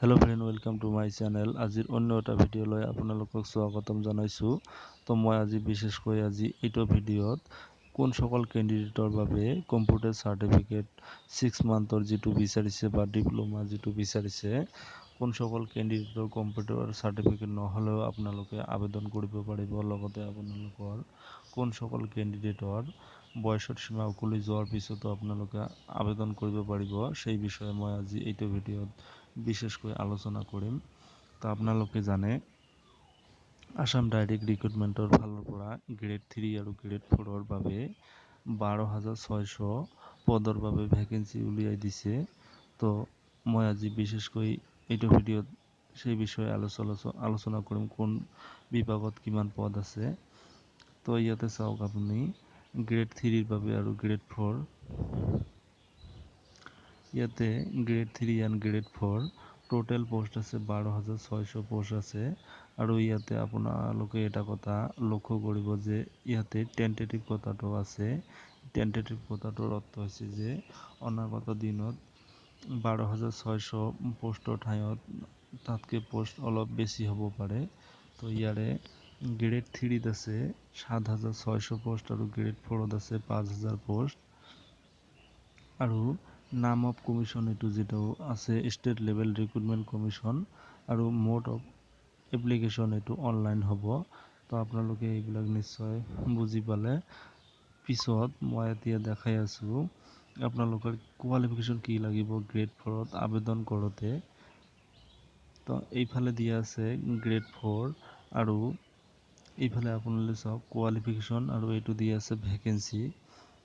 Hello friend, welcome to my channel. আজিৰ অন্য এটা ভিডিঅ' লৈ আপোনালোকক স্বাগতম জনাইছো। তো মই আজি বিশেষকৈ এইটো ভিডিঅ'ত কোন সকল ক্যান্ডিডেটৰ বাবে কম্পিউটাৰ সাৰ্টিফিকেট 6 মান্থৰ যেটো বিচাৰিছে বা ডিপ্লোমা যেটো বিচাৰিছে কোন সকল ক্যান্ডিডেটৰ কম্পিউটাৰ সাৰ্টিফিকেট নহলেও আপোনালোকে আবেদন কৰিব পাৰিব লগতে আপোনালোকৰ কোন সকল ক্যান্ডিডেটৰ বয়সৰ সীমা উকলি যোৱাৰ পিছতো আপোনালোকে আবেদন কৰিব পাৰিব সেই বিষয়ে মই আজি এইটো ভিডিঅ'ত বিশেষকৈ আলোচনা কৰিম। তো আপোনালোকে জানে আসাম ডাইৰেক্ট ৰিক্ৰুটমেন্টৰ ফালৰ পৰা গ্ৰেড 3 আৰু গ্ৰেড 4 ৰ বাবে 12600 পদৰ বাবে ভ্যাকেন্সি উলিয়াই দিছে। তো মই আজি বিশেষকৈ এইটো ভিডিঅ'ত সেই বিষয়ে আলোচনা কৰিম কোন বিভাগত কিমান পদ আছে। তো ইয়াতে চাওক আপুনি গ্ৰেড 3 ৰ বাবে আৰু গ্ৰেড 4 ইয়াতে grade 3 and grade 4 total post আছে 12600 পোস্ট আছে আৰু ইয়াতে আপোনালোকে এটা কথা লক্ষ্য কৰিব যে ইয়াতে টেন্টেটিভ কথাটো আছে। টেন্টেটিভ কথাটোৰ অৰ্থ হৈছে যে অনাগত দিনত 12600 পোষ্টৰ ঠাইত তাতকে পোষ্ট অলপ বেছি হ'ব পাৰে। তো ইয়াৰে গ্ৰেড 3 ত আছে 7600 পোষ্ট আৰু গ্ৰেড 4 ত আছে 5000 পোষ্ট আৰু নাম অফ কমিশন এটো যেটো আছে স্টেট লেভেল ৰিক্ৰুটমেন্ট কমিশন আৰু মোড অফ এপ্লিকেশন এটো অনলাইন হ'ব। তো আপোনালোকে এইবিলাক নিশ্চয় বুজি পালে। পিছত মই এতিয়া দেখাই আছো আপোনালোকৰ কোৱালিফিকেশন কি লাগিব গ্ৰেড 4 ত আবেদন কৰোতে। তো এইফালে দিয়া আছে গ্ৰেড 4 আৰু এইফালে আপোনালোকে চাওক কোৱালিফিকেশন আৰু এটো দিয়া আছে ভ্যাকেন্সি।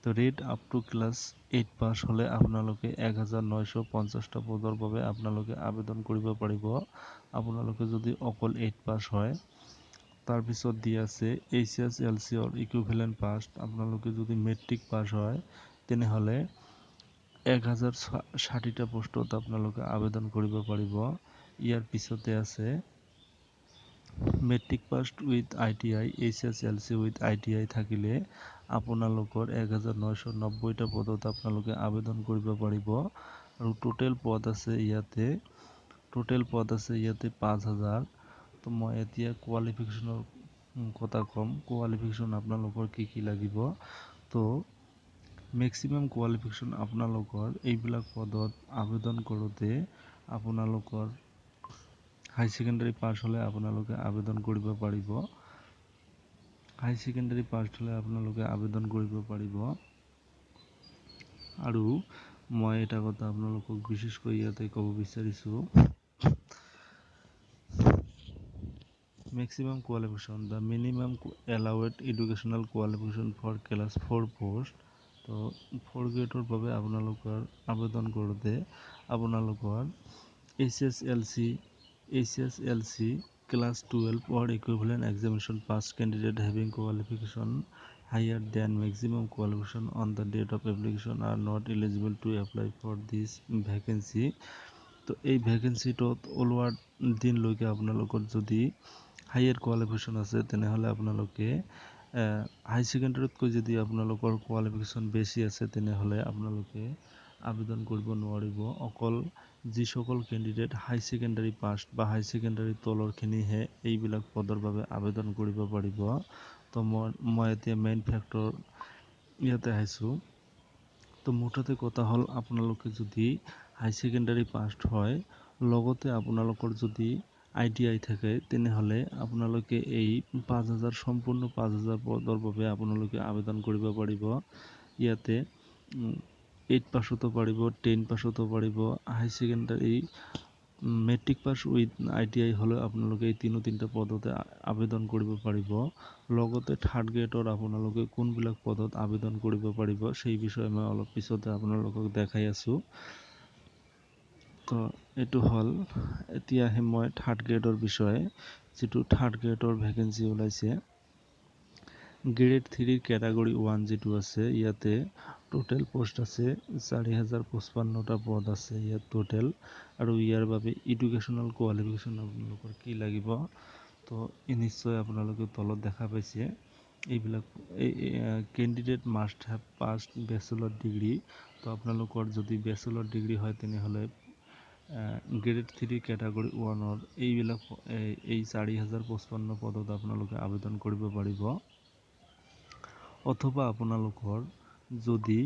তো rate up to class 8 pass হলে আপোনালোকে 1950টা পদৰ বাবে আপোনালোকে আবেদন কৰিব পাৰিব। আপোনালোকে যদি অকল 8 পাস হয় তাৰ পিছত দিয়া আছে HSLC অৰ ইকুইভ্যালেন্ট পাস। আপোনালোকে যদি মেট্ৰিক পাস হয় তেনে হলে 1060টা পোষ্টত আপোনালোকে আবেদন কৰিব পাৰিব। ইয়াৰ পিছতে আছে matric pass with ITI HSLC with ITI থাকিলে আপোনালোকৰ 1990টা পদত আপোনালোকে আবেদন কৰিব পাৰিব আৰু টোটাল পদ আছে ইয়াতে 5000। তো মই এতিয়া কোৱালিফিকেশনৰ কথা কম। কোৱালিফিকেশন আপোনালোকৰ কি লাগিব। তো ম্যাক্সিমাম কোৱালিফিকেশন আপোনালোকৰ এইবিলাক পদত আবেদন কৰোতে আপোনালোকৰ হাই সেকেন্ডাৰী পাস হলে আপোনালোকে আবেদন কৰিব পাৰিব। হাই সেকেন্ডাৰী পাস হলে আপোনালোকে আবেদন কৰিব পাৰিব আৰু মই এটা কথা আপোনালোকক বিশেষকৈ ইয়াতে ক'ব বিচাৰিছো maximum qualification the minimum allowed educational qualification for class 4 post। তো 4 গ্ৰেডৰ বাবে আপোনালোকৰ আবেদন কৰোতে আপোনালোকৰ HSLC class 12 or equivalent examination pass candidate having qualification higher than maximum qualification on the date of application are not eligible to apply for this vacancy। তো এই ভ্যাকেন্সিটোত ওলোৱাৰ দিন লৈকে আপোনালোকৰ যদি হাইয়াৰ কোৱালিফিকেশন আছে তেনে হলে আপোনালোকে হাই সেকেন্ডাৰীতকৈ যদি আপোনালোকৰ কোৱালিফিকেশন বেছি আছে তেনে হলে আপোনালোকে আবেদন কৰিব নোৱাৰিব। অকল যি সকল ক্যান্ডিডেট হাই সেকেন্ডাৰী পাস বা হাই সেকেন্ডাৰী তলৰ খিনিহে এইবিলাক পদৰ বাবে আবেদন কৰিব পাৰিব। তো মই এতিয়া মেইন ফ্যাক্টৰ ইয়াতে আহিছো। তো মুঠতে কথা হল আপোনালোকে যদি হাই সেকেন্ডাৰী পাস হয় লগতে আপোনালোকৰ যদি ITI থাকে তেনে হলে আপোনালোকে এই 5000 সম্পূৰ্ণ 5000 পদৰ বাবে আপোনালোকে আবেদন কৰিব পাৰিব। ইয়াতে 8 পাসতো পাৰিব 10 পাসতো পাৰিব high secondary matric pass with ITI হলে আপোনালোকে এই তিনটা পদতে আবেদন কৰিব পাৰিব। লগতে থাৰ্ড গ্ৰেডৰ আপোনালোকে কোনবিলাক পদত আবেদন কৰিব পাৰিব সেই বিষয়ে মই অলপ পিছতে আপোনালোকক দেখাই আছো। তো এটো হল এতিয়া মই থাৰ্ড গ্ৰেডৰ বিষয়ে যেটো থাৰ্ড গ্ৰেডৰ ভ্যাকেন্সি ওলাইছে গ্রেড 3 ক্যাটাগরি 1 যেটো আছে ইয়াতে টোটাল পোস্ট আছে 4055টা পদ আছে ইয়াত টোটাল আৰু ইয়াৰ বাবে এডুকেশনাল কোৱালিফিকেশন আপোনালোকৰ কি লাগিব। তো নিশ্চয় আপোনালোকে তলত দেখা পাইছে এইবিলাক candidate must have passed bachelor degree. তো আপোনালোকৰ যদি ব্যাচেলৰ ডিগ্ৰি হয় তেনে হলে গ্ৰেড 3 কেটাগৰী 1ৰ এইবিলাক এই 4055 পদত আপোনালোকে আবেদন কৰিব পাৰিব। অথবা আপোনালোকৰ যদি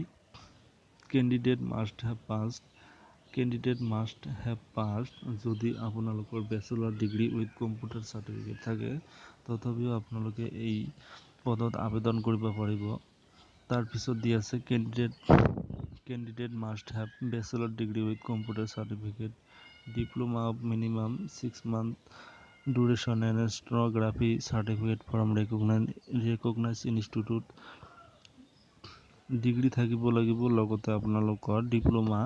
কেণ্ডিডেট মাষ্ট হেভ পাছড যদি আপোনালোকৰ bachelor degree with computer certificate থাকে তথাপিও আপোনালোকে এই পদত আবেদন কৰিব পাৰিব। তাৰপিছত দি আছে candidate must have bachelor degree with computer certificate diploma of minimum 6 month duration and stenography certificate from recognized institute degree থাকিব লাগিব। লগতে আপোনালোকৰ ডিপ্লোমা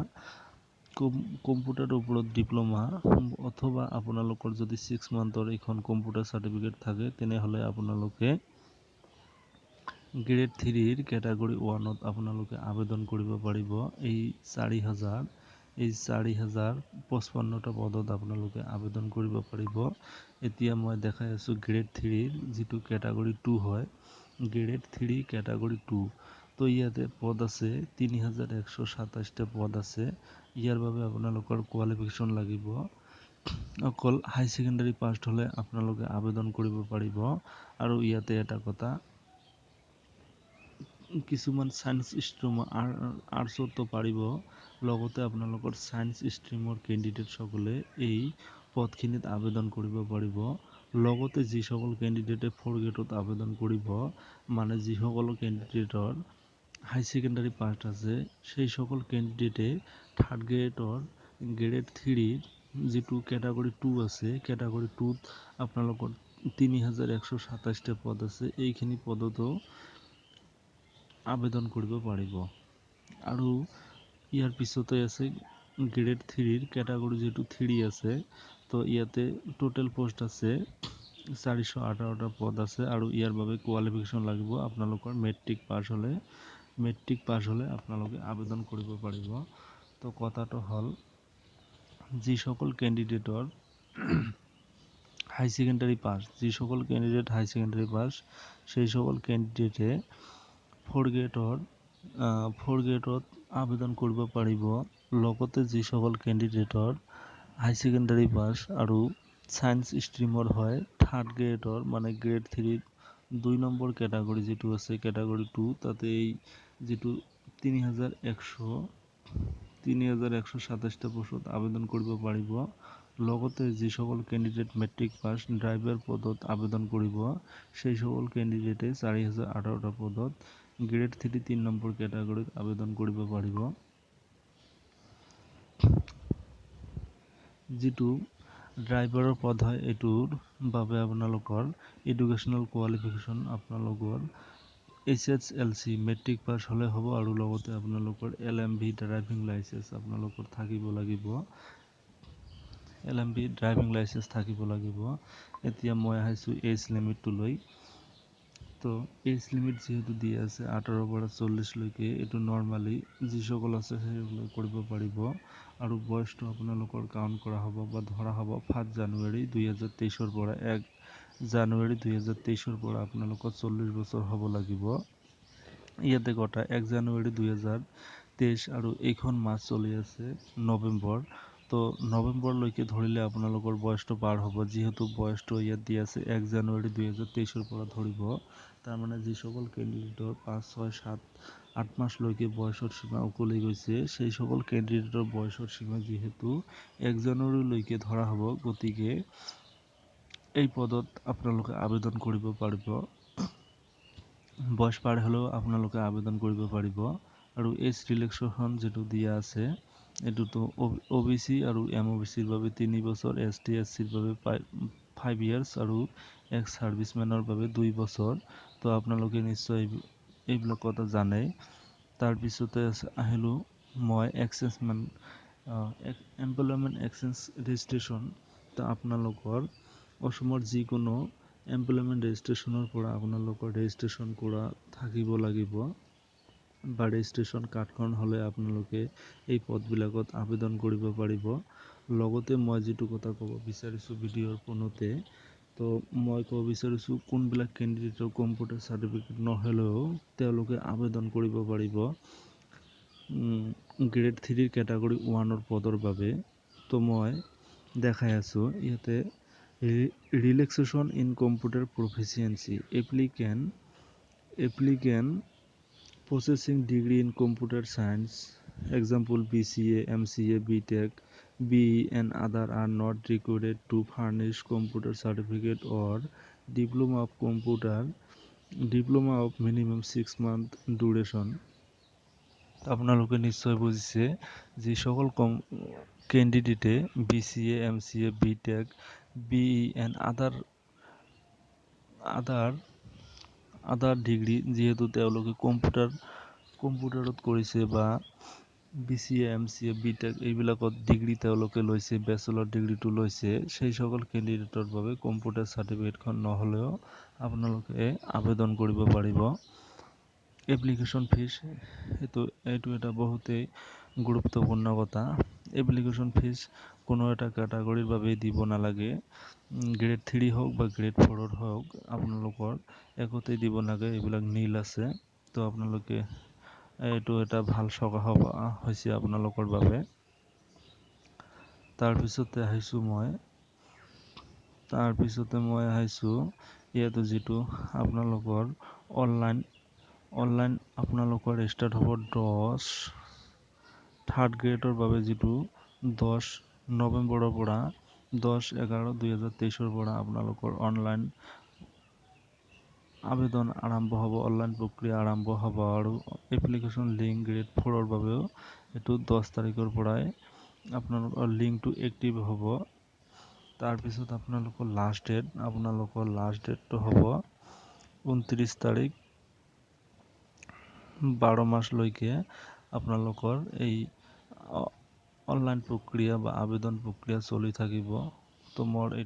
কম্পিউটাৰৰ ওপৰত ডিপ্লোমা অথবা আপোনালোকৰ যদি 6 monthৰ এখন কম্পিউটাৰ চাৰ্টিফিকেট থাকে তেনেহ'লে আপোনালোকে গ্ৰেড 3ৰ কেটাগৰী 1ত আপোনালোকে আবেদন কৰিব পাৰিব। এই 4055টা পদত আপোনালোকে আবেদন কৰিব পাৰিব। এতিয়া মই দেখাই আছো গ্ৰেড 3ৰ যিটো কেটাগৰী 2 হয়, গ্ৰেড 3 কেটাগৰী 2। তো ইয়াতে পদ আছে 3127টা পদ আছে। ইয়াৰ বাবে আপোনালোকৰ কোৱালিফিকেশ্যন লাগিব। অকল হাই ছেকেণ্ডাৰী পাছ হ'লে আপোনালোকে আবেদন কৰিব পাৰিব। আৰু ইয়াতে এটা কথা, কিছুমান সায়েন্স ষ্ট্ৰীম আৰ্টছতো পাৰিব। লগতে আপোনালোকৰ সায়েন্স ষ্ট্ৰীমৰ কেণ্ডিডেট সকলে এই পদখিনিত আবেদন কৰিব পাৰিব। লগতে যিসকল কেণ্ডিডেটে 4 গ্ৰেডত আবেদন কৰিব, মানে যিসকল কেণ্ডিডেটৰ হাই ছেকেণ্ডাৰী পাছ আছে সেই সকল কেণ্ডিডেটে 3rd গ্ৰেডৰ গ্ৰেড 3ৰ যিটো কেটাগৰী 2 আছে, কেটাগৰী 2ত আপোনালোকৰ 3127টা পদ আছে, এইখিনি পদতো আবেদন কৰিব পাৰিব। আৰু ইয়াৰ পিছতে আছে গ্ৰেড 3ৰ কেটাগৰী যিটো 3 আছে, তো ইয়াতে টোটেল পোষ্ট আছে 418টা পদ আছে। আৰু ইয়াৰ বাবে কোৱালিফিকেশ্যন লাগিব আপোনালোকৰ মেট্ৰিক পাছ হ'লে আপোনালোকে আবেদন কৰিব পাৰিব। তো কথাটো হ'ল, যিসকল কেণ্ডিডেটৰ হাই ছেকেণ্ডাৰী পাছ, সেই সকল কেণ্ডিডেটে 4 গ্ৰেডত আবেদন কৰিব পাৰিব। লগতে যিসকল কেণ্ডিডেটৰ হাই ছেকেণ্ডাৰী পাছ আৰু সায়েন্স ষ্ট্ৰীমৰ হয় 3rd গ্ৰেডৰ মানে গ্ৰেড 3ৰ 2 নম্বৰ কেটাগৰী যিটো আছে কেটাগৰী 2, তাতে এই যিটো 3127টা পোষ্টত আবেদন কৰিব পাৰিব। লগতে যিসকল কেণ্ডিডেট মেট্ৰিক পাছ ড্ৰাইভাৰ পদত আবেদন কৰিব, সেই সকল কেণ্ডিডেটে 4018টা পদত গ্ৰেড 3 3 নম্বৰ কেটাগৰীত আবেদন কৰিব পাৰিব। যিটো ড্ৰাইভাৰৰ পদ হয় এইটোৰ বাবে আপোনালোকৰ এডুকেশ্যনেল কোৱালিফিকেশ্যন আপোনালোকৰ HSLC মেট্ৰিক পাছ হ'লে হ'ব। আৰু লগতে আপোনালোকৰ LMV ড্ৰাইভিং লাইচেন্স আপোনালোকৰ থাকিব লাগিব। এতিয়া মই আহিছোঁ এজ লিমিটটোলৈ। তো এজ লিমিট যিহেতু দিয়া আছে 18ৰ পৰা 40 লৈকে, এইটো নৰ্মালি যিসকল আছে সেইসকলে কৰিব পাৰিব। আৰু বয়সটো আপোনালোকৰ কাউণ্ট কৰা হ'ব বা ধৰা হ'ব 5 জানুৱাৰী 2023ৰ পৰা 1 জানুৱাৰী 2023ৰ পৰা আপোনালোকৰ 40 বছৰ হ'ব লাগিব। ইয়াতে কথা 1 জানুৱাৰী 2023 আৰু এইখন মাহ চলি আছে নৱেম্বৰ, তো নৱেম্বৰলৈকে ধৰিলে আপোনালোকৰ বয়সটো পাৰ হ'ব। যিহেতু বয়সটো ইয়াত দিয়া আছে 1 জানুৱাৰী 2023ৰ পৰা ধৰিব, তাৰমানে যিসকল কেণ্ডিডেটৰ 5, 6, 7, 8 মাহলৈকে বয়সৰ সীমা উকলি গৈছে, সেই সকল কেণ্ডিডেটৰ বয়সৰ সীমা যিহেতু 1 জানুৱাৰীলৈকে ধৰা হ'ব, গতিকে এই পদত আপোনালোকে আবেদন কৰিব পাৰিব। বয়স পাৰ হ'লেও আপোনালোকে আবেদন কৰিব পাৰিব। আৰু এজ ৰিলেক্সেশ্যন যিটো দিয়া আছে, এইটোতো OBC আৰু MOBCৰ বাবে 3 বছৰ, ST SCৰ বাবে 5 years আৰু এক্স সাৰ্ভিসমেনৰ বাবে 2 বছৰ। তো আপোনালোকে নিশ্চয় এইবিলাক কথা জানে। তাৰপিছতে আহিলোঁ মই এমপ্লয়মেণ্ট এক্সচেঞ্জ ৰেজিষ্ট্ৰেশ্যন। তো আপোনালোকৰ অসমৰ যিকোনো এমপ্লয়মেণ্ট ৰেজিষ্ট্ৰেশ্যনৰ পৰা আপোনালোকৰ ৰেজিষ্ট্ৰেশ্যন কৰা থাকিব লাগিব, বা ৰেজিষ্ট্ৰেশ্যন কাৰ্ডখন হ'লে আপোনালোকে এই পদবিলাকত আবেদন কৰিব পাৰিব। লগতে মই যিটো কথা ক'ব বিচাৰিছোঁ ভিডিঅ'ৰ পোনতে, তো মই ক'ব বিচাৰিছোঁ কোনবিলাক কেণ্ডিডেটৰ কম্পিউটাৰ চাৰ্টিফিকেট নহ'লেও তেওঁলোকে আবেদন কৰিব পাৰিব গ্ৰেড 3 কেটাগৰী 1ৰ পদৰ বাবে। তো মই দেখাই আছো ইয়াতে relaxation in computer proficiency applicant processing degree in computer science, example BCA, MCA, BTech, BE and other are not required to furnish computer certificate or diploma of minimum 6 month duration. আপোনালোকে নিশ্চয় বুজিছে যে সকল ক্যান্ডিডেটে BCA, MCA, BTech, BE and other degree যেহেতু তেওঁলোকে কম্পিউটাৰত কৰিছে বা BCA, MCA, BTech এইবিলাকত ডিগ্ৰী তেওঁলোকে লৈছে, বেচেলৰ ডিগ্ৰীটো লৈছে, সেই সকল কেণ্ডিডেটৰ বাবে কম্পিউটাৰ চাৰ্টিফিকেটখন নহ'লেও আপোনালোকে আবেদন কৰিব পাৰিব। এপ্লিকেশ্যন ফিজ এইটো এটা বহুতেই গুৰুত্বপূৰ্ণ কথা। এপ্লিকেশ্যন ফিজ কোনো এটা কেটাগৰীৰ বাবে দিব নালাগে, গ্ৰেড 3 হওক বা গ্ৰেড 4 হওক আপোনালোকৰ একতেই দিব লাগে, এইবিলাক নীল আছে। তো আপোনালোকে এইটো এটা ভাল সকাহ হৈছে আপোনালোকৰ বাবে। তাৰপিছতে মই আহিছোঁ ইয়াতে যিটো আপোনালোকৰ অনলাইন আপোনালোকৰ ষ্টাৰ্ট হ'ব 3rd গ্ৰেডৰ বাবে যিটো 10 নৱেম্বৰৰ পৰা 10/11/2023 পৰা আপোনালোকৰ অনলাইন আবেদন আৰম্ভ হ'ব, অনলাইন প্ৰক্ৰিয়া আৰম্ভ হ'ব আৰু এপ্লিকেশ্যন লিংক গ্ৰেড 4ৰ বাবেও এইটো 10 তাৰিখৰ পৰাই আপোনালোকৰ লিংকটো এক্টিভ হ'ব। তাৰপিছত আপোনালোকৰ লাষ্ট ডেটটো হ'ব 29 তাৰিখ 12 মাৰ্চলৈকে আপোনালোকৰ এই অনলাইন প্ৰক্ৰিয়া বা আবেদন প্ৰক্ৰিয়া চলি থাকিব। তো মোৰ